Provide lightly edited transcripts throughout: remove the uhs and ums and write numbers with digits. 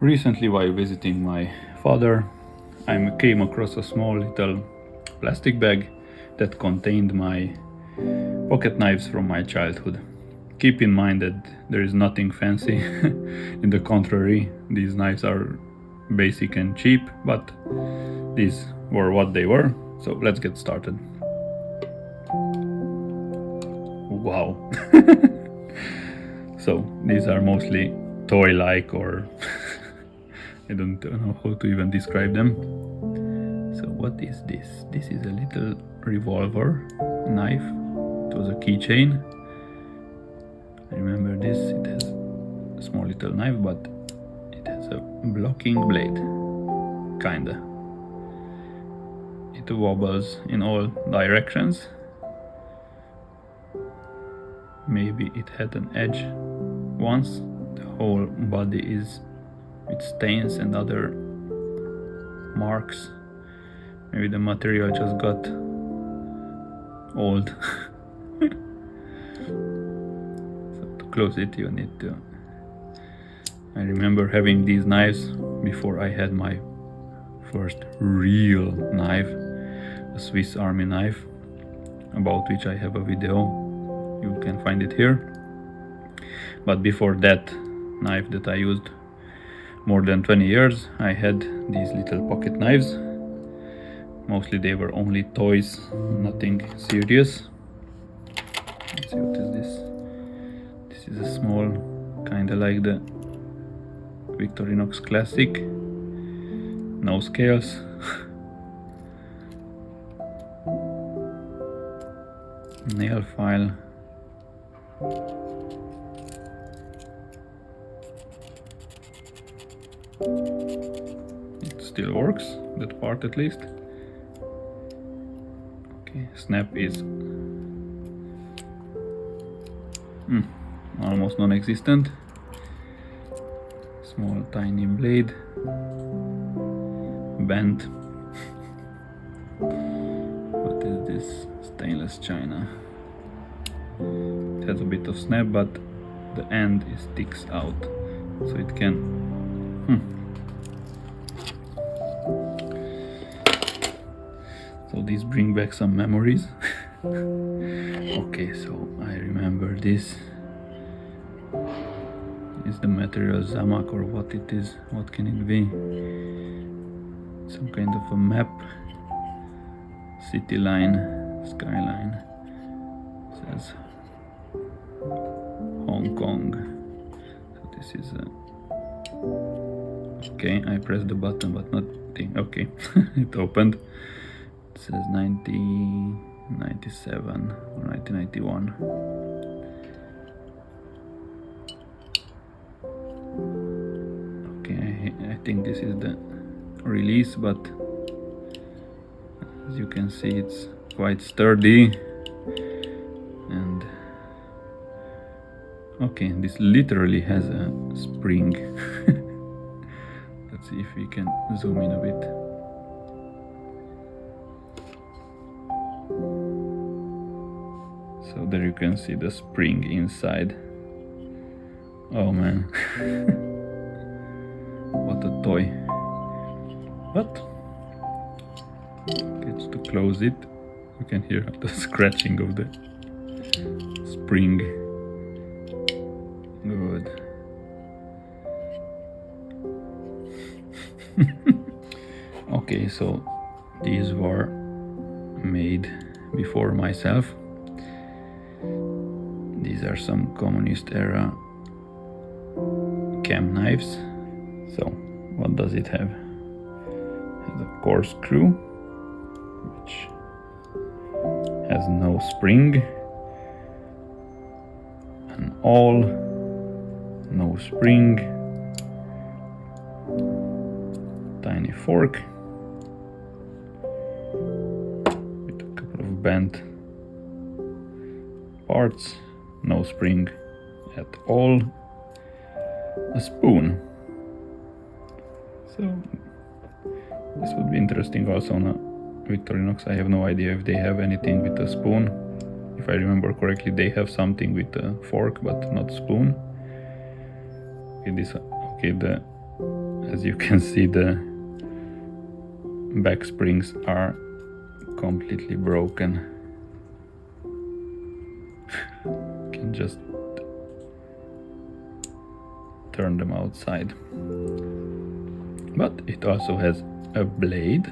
Recently, while visiting my father, I came across a small little plastic bag that contained my pocket knives from my childhood. Keep in mind that there is nothing fancy. In the contrary, these knives are basic and cheap, but these were what they were. So let's get started. Wow. So these are mostly toy-like, or I don't know how to even describe them. So what is this? This is a little revolver knife. It was a keychain. I remember this. It has a small little knife, but it has a blocking blade. Kinda. It wobbles in all directions. Maybe it had an edge once. The whole body is with stains and other marks. Maybe the material just got old. So to close it, you need to. I remember having these knives before I had my first real knife, a Swiss Army knife, about which I have a video. You can find it here. But before that knife that I used more than 20 years, I had these little pocket knives. Mostly they were only toys, nothing serious. Let's see, what is this? This is a small, kinda like the Victorinox Classic. No scales. Nail file. It still works, that part at least. Okay, snap is almost non-existent. Small tiny blade, bent. What is this? Stainless china. It has a bit of snap, but the end sticks out, so it can. So these bring back some memories. Okay, so I remember this. Is the material Zamak, or what it is? What can it be? Some kind of a map. City line, skyline. Says Hong Kong. So this is a. Okay, I pressed the button, but nothing. Okay, it opened. It says 1997 or 1991. Okay, I think this is the release, but as you can see, it's quite sturdy. And okay, this literally has a spring. Let's see if we can zoom in a bit. So there you can see the spring inside. Oh man. What a toy. But okay, to close it, you can hear the scratching of the spring. Good. Okay, so these were made before myself. These are some communist era cam knives. So what does it have? It has a corkscrew, which has no spring, an awl, no spring, tiny fork with a couple of bent parts, no spring at all, a spoon. So this would be interesting also on a Victorinox. I have no idea if they have anything with a spoon. If I remember correctly, they have something with a fork, but not spoon. Okay, the As you can see, the back springs are completely broken. Can just turn them outside. But it also has a blade.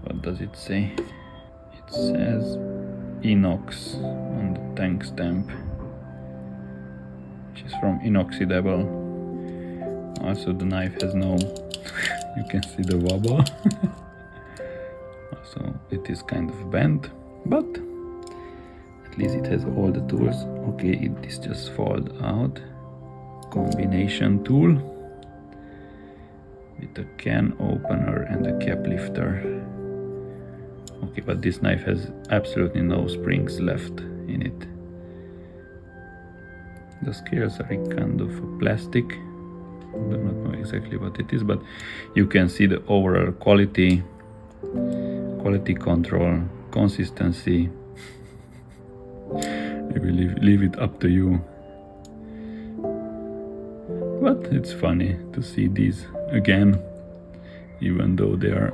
What does it say? It says inox on the tank stamp, which is from inoxidable. Also the knife has no, you can see the wobble. Also it is kind of bent, but at least it has all the tools. Okay, it is just fold out. Combination tool with a can opener and a cap lifter. Okay, but this knife has absolutely no springs left in it. The scales are kind of plastic. I do not know exactly what it is, but you can see the overall quality control, consistency. I will leave it up to you. But it's funny to see these again, even though they are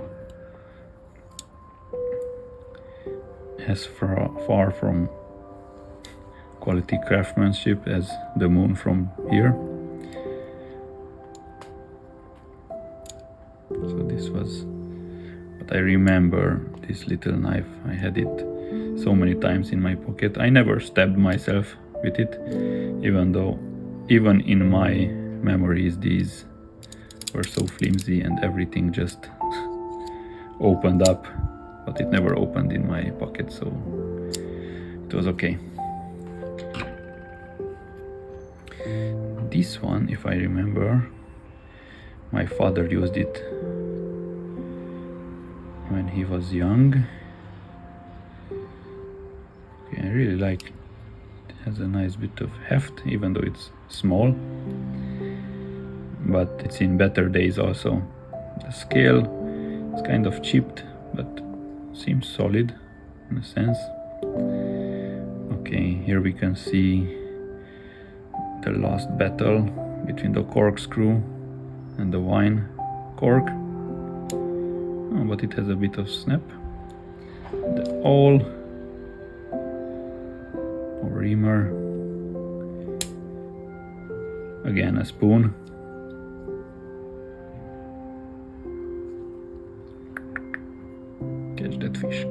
as far from quality craftsmanship as the moon from here. So this was what I remember, this little knife. I had it so many times in my pocket. I never stabbed myself with it, even in my memories these were so flimsy and everything just opened up, but it never opened in my pocket, so it was okay. This one, if I remember, my father used it when he was young. Okay, I really like it. It has a nice bit of heft, even though it's small, but it's in better days also. The scale is kind of chipped, but seems solid in a sense. Okay, here we can see the last battle between the corkscrew and the wine cork. Oh, but it has a bit of snap. The awl, or reamer, again a spoon. Catch that fish.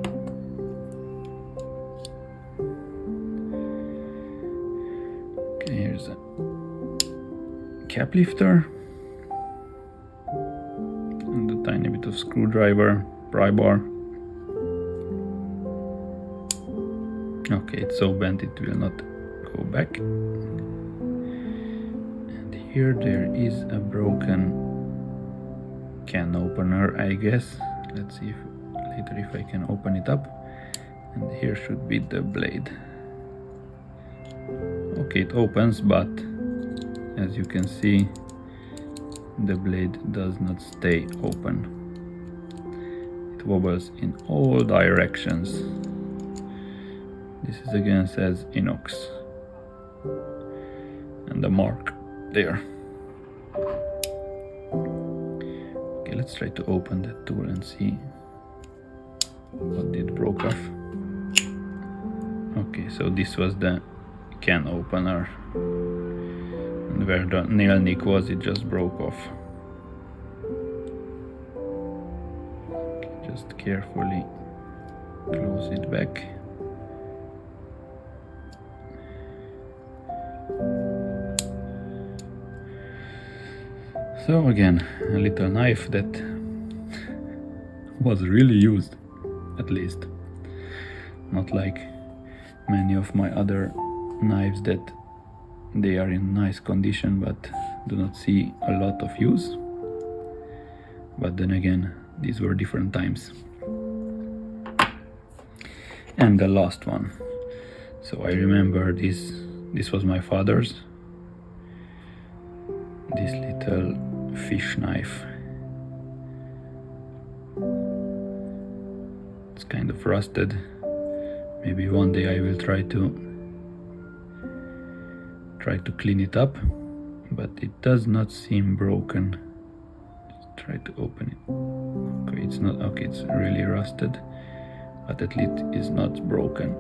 Okay, here's a cap lifter and a tiny bit of screwdriver, pry bar. Okay, it's so bent it will not go back. And here there is a broken can opener, I guess. Let's see later if I can open it up. And here should be the blade. Okay, it opens, but as you can see, the blade does not stay open. It wobbles in all directions. This is again says inox, and the mark there. Okay, let's try to open that tool and see what it broke off. Okay, so this was the can opener, and where the nail nick was, it just broke off. Okay, just carefully close it back. So again, a little knife that was really used, at least. Not like many of my other knives that they are in nice condition but do not see a lot of use. But then again, these were different times. And the last one. So I remember this was my father's. This little fish knife. It's kind of rusted. Maybe one day I will try to clean it up, but it does not seem broken. Let's try to open it. Okay, it's not, okay, it's really rusted, but at least it's not broken.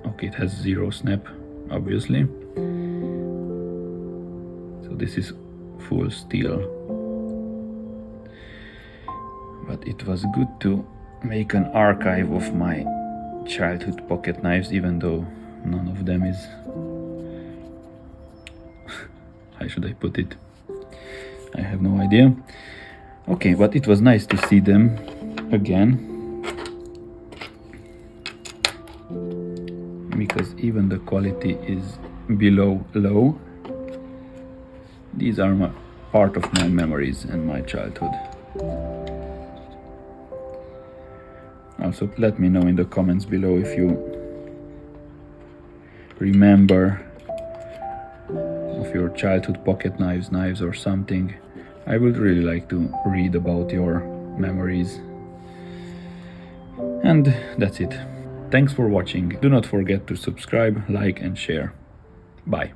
Okay, it has 0 snap, obviously. So this is full steel. But it was good to make an archive of my childhood pocket knives, even though none of them is... How should I put it? I have no idea. Okay, but it was nice to see them again, because even the quality is below low. These are part of my memories and my childhood. Also, let me know in the comments below if you remember of your childhood pocket knives or something. I would really like to read about your memories. And that's it. Thanks for watching. Do not forget to subscribe, like and share. Bye.